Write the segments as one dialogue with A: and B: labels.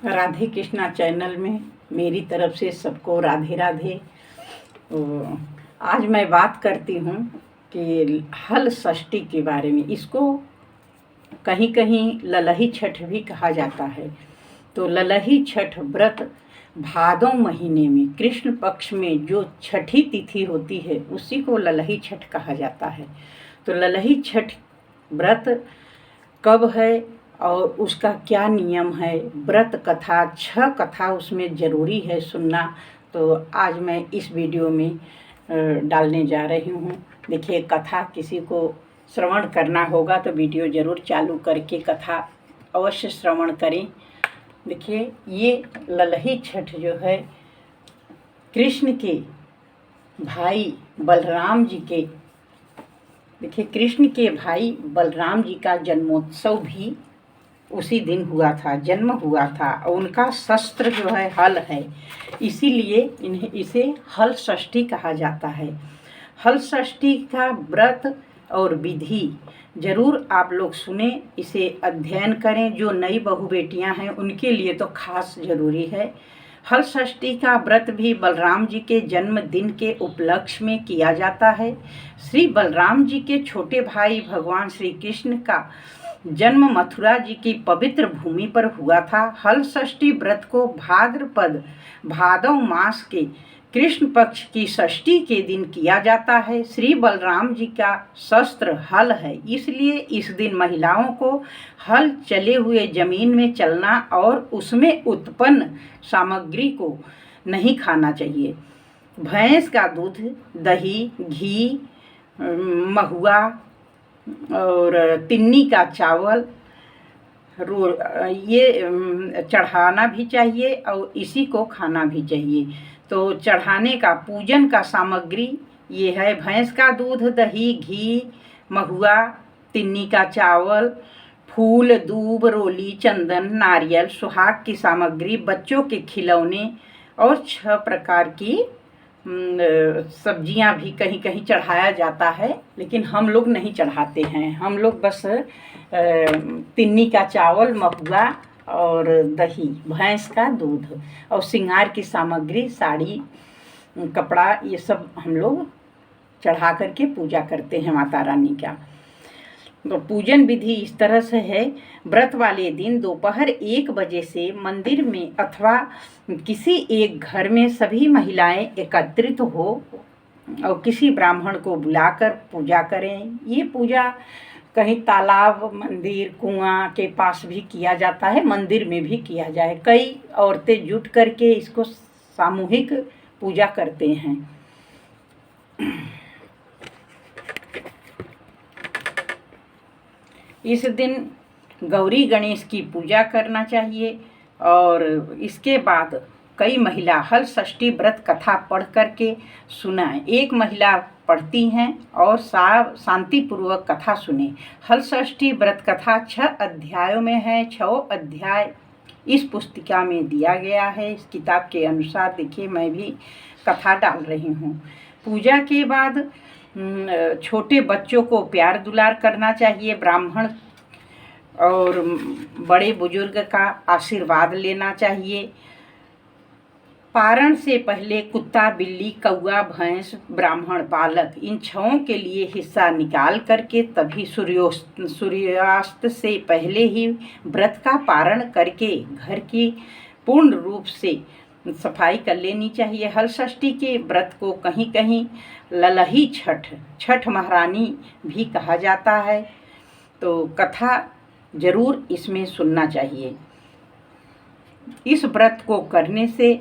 A: Radhe Krishna channel में मेरी तरफ से सबको राधे राधे। आज मैं बात करती हूँ कि हल षष्ठी के बारे में। इसको कहीं कहीं ललही छठ भी कहा जाता है। तो ललही छठ व्रत भादों महीने में कृष्ण पक्ष में जो छठी तिथि होती है उसी को ललही छठ कहा जाता है। तो ललही छठ व्रत कब है और उसका क्या नियम है, व्रत कथा 6 कथा उसमें ज़रूरी है सुनना। तो आज मैं इस वीडियो में डालने जा रही हूँ। देखिए, कथा किसी को श्रवण करना होगा तो वीडियो ज़रूर चालू करके कथा अवश्य श्रवण करें। देखिए, ये ललही छठ जो है कृष्ण के भाई बलराम जी के, देखिए कृष्ण के भाई बलराम जी का जन्मोत्सव भी उसी दिन हुआ था, जन्म हुआ था। और उनका शस्त्र जो है हल है, इसीलिए इसे हल षष्ठी कहा जाता है। हल षष्ठी का व्रत और विधि ज़रूर आप लोग सुने, इसे अध्ययन करें। जो नई बहू बेटियां हैं उनके लिए तो खास ज़रूरी है। हल षष्ठी का व्रत भी बलराम जी के जन्मदिन के उपलक्ष्य में किया जाता है। श्री बलराम जी के छोटे भाई भगवान श्री कृष्ण का जन्म मथुरा जी की पवित्र भूमि पर हुआ था। हल षष्ठी व्रत को भादव मास के कृष्ण पक्ष की षष्ठी के दिन किया जाता है। श्री बलराम जी का शस्त्र हल है, इसलिए इस दिन महिलाओं को हल चले हुए जमीन में चलना और उसमें उत्पन्न सामग्री को नहीं खाना चाहिए। भैंस का दूध, दही, घी, महुआ और तिन्नी का चावल ये चढ़ाना भी चाहिए और इसी को खाना भी चाहिए। तो चढ़ाने का पूजन का सामग्री ये है: भैंस का दूध, दही, घी, महुआ, तिन्नी का चावल, फूल, दूब, रोली, चंदन, नारियल, सुहाग की सामग्री, बच्चों के खिलौने और 6 प्रकार की सब्जियां भी कहीं कहीं चढ़ाया जाता है, लेकिन हम लोग नहीं चढ़ाते हैं। हम लोग बस तिन्नी का चावल, महुआ और दही, भैंस का दूध और श्रृंगार की सामग्री, साड़ी, कपड़ा, ये सब हम लोग चढ़ा करके पूजा करते हैं माता रानी का। तो पूजन विधि इस तरह से है: व्रत वाले दिन दोपहर 1 बजे से मंदिर में अथवा किसी एक घर में सभी महिलाएं एकत्रित हो और किसी ब्राह्मण को बुलाकर पूजा करें। ये पूजा कहीं तालाब, मंदिर, कुआं के पास भी किया जाता है, मंदिर में भी किया जाए। कई औरतें जुट करके इसको सामूहिक पूजा करते हैं। इस दिन गौरी गणेश की पूजा करना चाहिए और इसके बाद कई महिला हल षष्ठी व्रत कथा पढ़ करके सुनाएं। एक महिला पढ़ती हैं और शांतिपूर्वक कथा सुने। हल षष्ठी व्रत कथा 6 अध्यायों में है। 6 अध्याय इस पुस्तिका में दिया गया है। इस किताब के अनुसार देखिए, मैं भी कथा डाल रही हूँ। पूजा के बाद छोटे बच्चों को प्यार दुलार करना चाहिए। ब्राह्मण और बड़े बुजुर्ग का आशीर्वाद लेना चाहिए। पारण से पहले कुत्ता, बिल्ली, कौआ, भैंस, ब्राह्मण, बालक, इन 6 के लिए हिस्सा निकाल करके तभी सूर्यास्त से पहले ही व्रत का पारण करके घर की पूर्ण रूप से सफाई कर लेनी चाहिए। हल षष्ठी के व्रत को कहीं कहीं ललही छठ महारानी भी कहा जाता है। तो कथा ज़रूर इसमें सुनना चाहिए। इस व्रत को करने से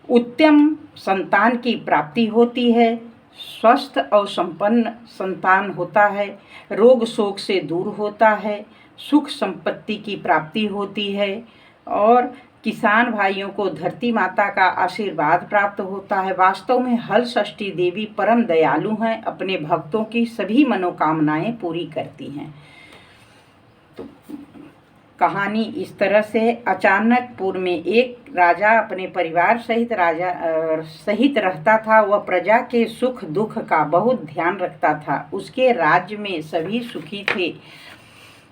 A: उत्तम संतान की प्राप्ति होती है, स्वस्थ और संपन्न संतान होता है, रोग शोक से दूर होता है, सुख संपत्ति की प्राप्ति होती है और किसान भाइयों को धरती माता का आशीर्वाद प्राप्त होता है। वास्तव में हल षष्ठी देवी परम दयालु हैं, अपने भक्तों की सभी मनोकामनाएं पूरी करती हैं। तो कहानी इस तरह से: अचानकपुर में एक राजा अपने परिवार सहित रहता था। वह प्रजा के सुख दुख का बहुत ध्यान रखता था। उसके राज्य में सभी सुखी थे।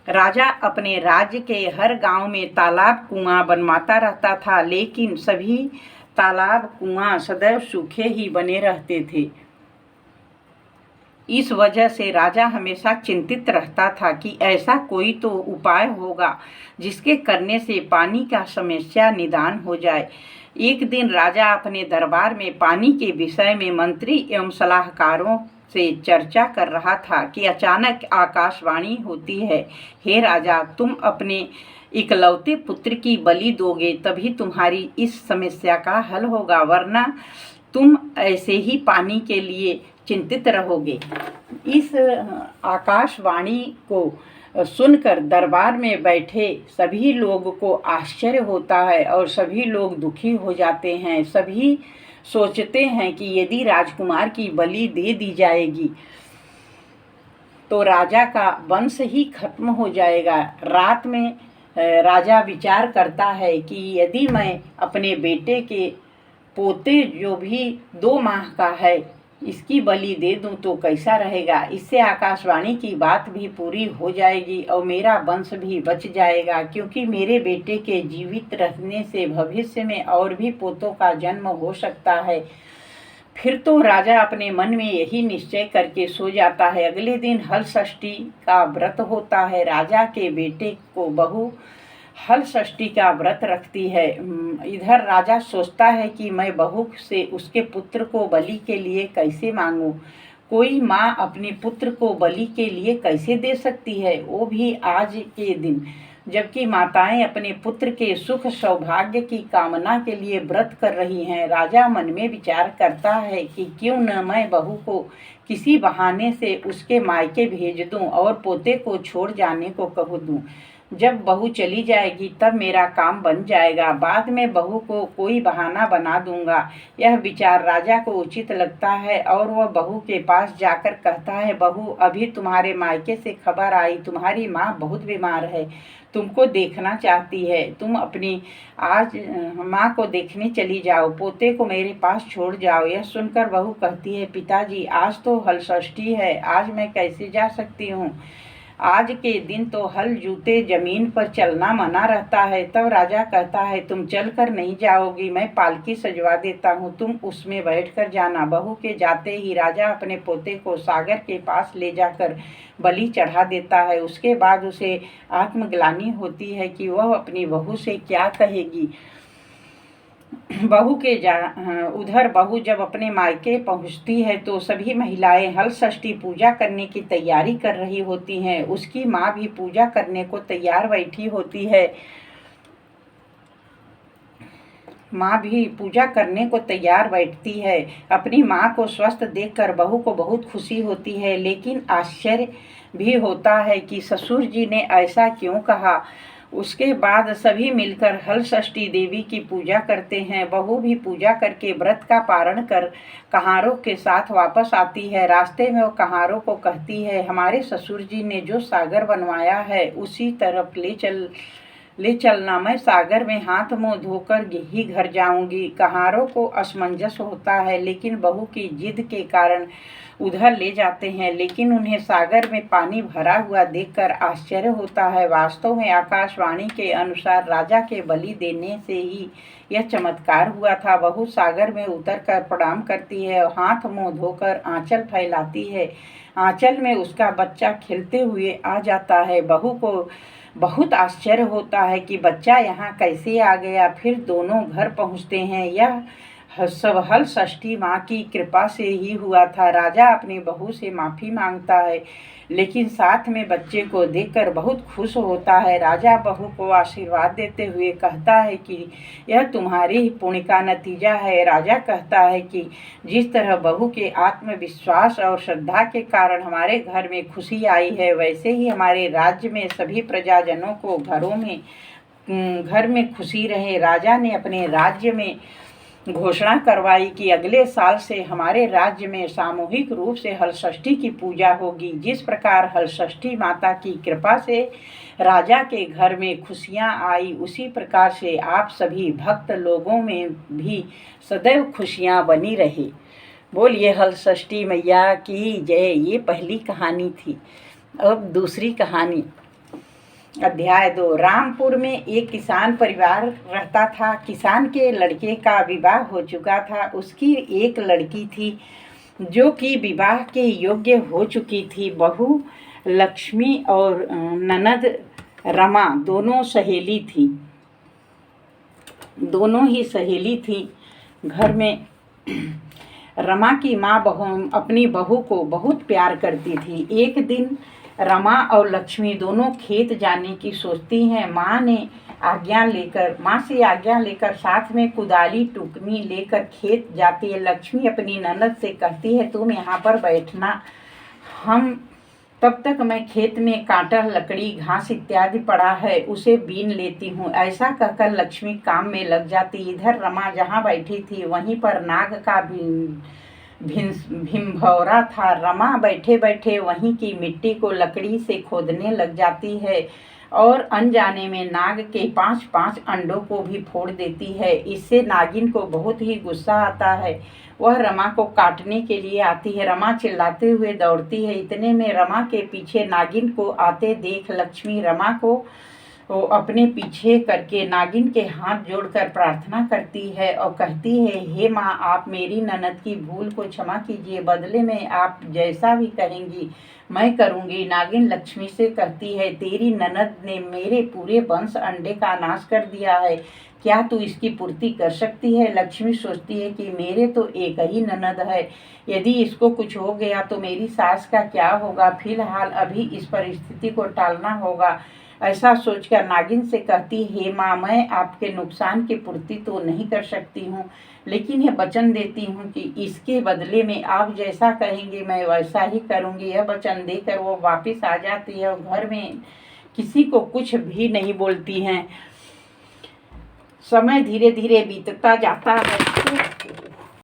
A: राजा अपने राज्य के हर गांव में तालाब कुआं बनवाता रहता था, लेकिन सभी तालाब कुआं सदैव सूखे ही बने रहते थे। इस वजह से राजा हमेशा चिंतित रहता था कि ऐसा कोई तो उपाय होगा जिसके करने से पानी का समस्या निदान हो जाए। एक दिन राजा अपने दरबार में पानी के विषय में मंत्री एवं सलाहकारों से चर्चा कर रहा था कि अचानक आकाशवाणी होती है, हे राजा, तुम अपने इकलौते पुत्र की बलि दोगे तभी तुम्हारी इस समस्या का हल होगा, वरना तुम ऐसे ही पानी के लिए चिंतित रहोगे। इस आकाशवाणी को सुनकर दरबार में बैठे सभी लोग को आश्चर्य होता है और सभी लोग दुखी हो जाते हैं। सभी सोचते हैं कि यदि राजकुमार की बलि दे दी जाएगी तो राजा का वंश ही खत्म हो जाएगा। रात में राजा विचार करता है कि यदि मैं अपने बेटे के पोते जो भी 2 माह का है इसकी बलि दे दूं तो कैसा रहेगा। इससे आकाशवाणी की बात भी पूरी हो जाएगी और मेरा वंश भी बच जाएगा, क्योंकि मेरे बेटे के जीवित रहने से भविष्य में और भी पोतों का जन्म हो सकता है। फिर तो राजा अपने मन में यही निश्चय करके सो जाता है। अगले दिन हल षष्ठी का व्रत होता है। राजा के बेटे को बहू हल षष्ठी का व्रत रखती है। इधर राजा सोचता है कि मैं बहू से उसके पुत्र को बलि के लिए कैसे मांगूं। कोई माँ अपने पुत्र को बलि के लिए कैसे दे सकती है, वो भी आज के दिन, जबकि माताएं अपने पुत्र के सुख सौभाग्य की कामना के लिए व्रत कर रही हैं। राजा मन में विचार करता है कि क्यों न मैं बहू को किसी बहाने से उसके मायके भेज दूं और पोते को छोड़ जाने को कह दूं। जब बहू चली जाएगी तब मेरा काम बन जाएगा, बाद में बहू को कोई बहाना बना दूंगा। यह विचार राजा को उचित लगता है और वह बहू के पास जाकर कहता है, बहू, अभी तुम्हारे मायके से खबर आई, तुम्हारी माँ बहुत बीमार है, तुमको देखना चाहती है, तुम अपनी आज माँ को देखने चली जाओ, पोते को मेरे पास छोड़ जाओ। यह सुनकर बहू कहती है, पिताजी, आज तो हल षष्ठी है, आज मैं कैसे जा सकती हूँ। आज के दिन तो हल जूते जमीन पर चलना मना रहता है। तब राजा कहता है, तुम चल कर नहीं जाओगी, मैं पालकी सजवा देता हूँ, तुम उसमें बैठ कर जाना। बहू के जाते ही राजा अपने पोते को सागर के पास ले जाकर बलि चढ़ा देता है। उसके बाद उसे आत्मग्लानि होती है कि वह अपनी बहू से क्या कहेगी। उधर बहू जब अपने मायके पहुंचती है तो सभी महिलाएं हल षष्ठी पूजा करने की तैयारी कर रही होती हैं। उसकी माँ भी पूजा करने को तैयार बैठी होती है। माँ भी पूजा करने को तैयार बैठती है। अपनी माँ को स्वस्थ देखकर बहू को बहुत खुशी होती है, लेकिन आश्चर्य भी होता है कि ससुर जी ने ऐसा क्यों कहा। उसके बाद सभी मिलकर हल षष्ठी देवी की पूजा करते हैं। बहू भी पूजा करके व्रत का पारण कर कहारों के साथ वापस आती है। रास्ते में वो कहारों को कहती है, हमारे ससुर जी ने जो सागर बनवाया है उसी तरफ ले चलना, मैं सागर में हाथ मुंह धोकर ही घर जाऊंगी। कहारों को असमंजस होता है, लेकिन बहू की जिद के कारण उधर ले जाते हैं, लेकिन उन्हें सागर में पानी भरा हुआ देखकर आश्चर्य होता है। वास्तव में आकाशवाणी के अनुसार राजा के बलि देने से ही यह चमत्कार हुआ था। बहू सागर में उतरकर प्रणाम करती है और हाथ मुंह धोकर आंचल फैलाती है। आंचल में उसका बच्चा खिलते हुए आ जाता है। बहू को बहुत आश्चर्य होता है कि बच्चा यहाँ कैसे आ गया। फिर दोनों घर पहुँचते हैं। यह सब हल षष्ठी माँ की कृपा से ही हुआ था। राजा अपनी बहू से माफ़ी मांगता है, लेकिन साथ में बच्चे को देखकर बहुत खुश होता है। राजा बहू को आशीर्वाद देते हुए कहता है कि यह तुम्हारी ही पुण्य का नतीजा है। राजा कहता है कि जिस तरह बहू के आत्मविश्वास और श्रद्धा के कारण हमारे घर में खुशी आई है, वैसे ही हमारे राज्य में सभी प्रजाजनों को घर में खुशी रहे। राजा ने अपने राज्य में घोषणा करवाई कि अगले साल से हमारे राज्य में सामूहिक रूप से हल षष्ठी की पूजा होगी। जिस प्रकार हल षष्ठी माता की कृपा से राजा के घर में खुशियां आई, उसी प्रकार से आप सभी भक्त लोगों में भी सदैव खुशियां बनी रहे। बोलिए हल षष्ठी मैया की जय। ये पहली कहानी थी। अब दूसरी कहानी। अध्याय 2। रामपुर में एक किसान परिवार रहता था। किसान के लड़के का विवाह हो चुका था। उसकी एक लड़की थी जो कि विवाह के योग्य हो चुकी थी। बहू लक्ष्मी और ननद रमा दोनों ही सहेली थी। घर में रमा की माँ अपनी बहू को बहुत प्यार करती थी। एक दिन रमा और लक्ष्मी दोनों खेत जाने की सोचती हैं। माँ से आज्ञा लेकर साथ में कुदाली टुकनी लेकर खेत जाती है। लक्ष्मी अपनी ननद से कहती है, तुम यहाँ पर बैठना, तब तक मैं खेत में कांटा, लकड़ी, घास इत्यादि पड़ा है उसे बीन लेती हूँ। ऐसा कहकर लक्ष्मी काम में लग जाती। इधर रमा जहाँ बैठी थी वहीं पर नाग का भिंभौरा था। रमा बैठे बैठे वहीं की मिट्टी को लकड़ी से खोदने लग जाती है और अनजाने में नाग के 5-5 अंडों को भी फोड़ देती है। इससे नागिन को बहुत ही गुस्सा आता है। वह रमा को काटने के लिए आती है। रमा चिल्लाते हुए दौड़ती है। इतने में रमा के पीछे नागिन को आते देख लक्ष्मी रमा को अपने पीछे करके नागिन के हाथ जोड़कर प्रार्थना करती है और कहती है, हे माँ, आप मेरी ननद की भूल को क्षमा कीजिए। बदले में आप जैसा भी कहेंगी मैं करूँगी। नागिन लक्ष्मी से कहती है, तेरी ननद ने मेरे पूरे वंश अंडे का नाश कर दिया है, क्या तू इसकी पूर्ति कर सकती है? लक्ष्मी सोचती है कि मेरे तो एक ही ननद है, यदि इसको कुछ हो गया तो मेरी सास का क्या होगा? फिलहाल अभी इस परिस्थिति को टालना होगा। ऐसा सोचकर नागिन से कहती, हे माँ, मैं आपके नुकसान की पूर्ति तो नहीं कर सकती हूँ, लेकिन यह वचन देती हूँ कि इसके बदले में आप जैसा कहेंगे मैं वैसा ही करूँगी। यह वचन देकर वो वापस आ जाती है और घर में किसी को कुछ भी नहीं बोलती हैं। समय धीरे धीरे बीतता जाता है।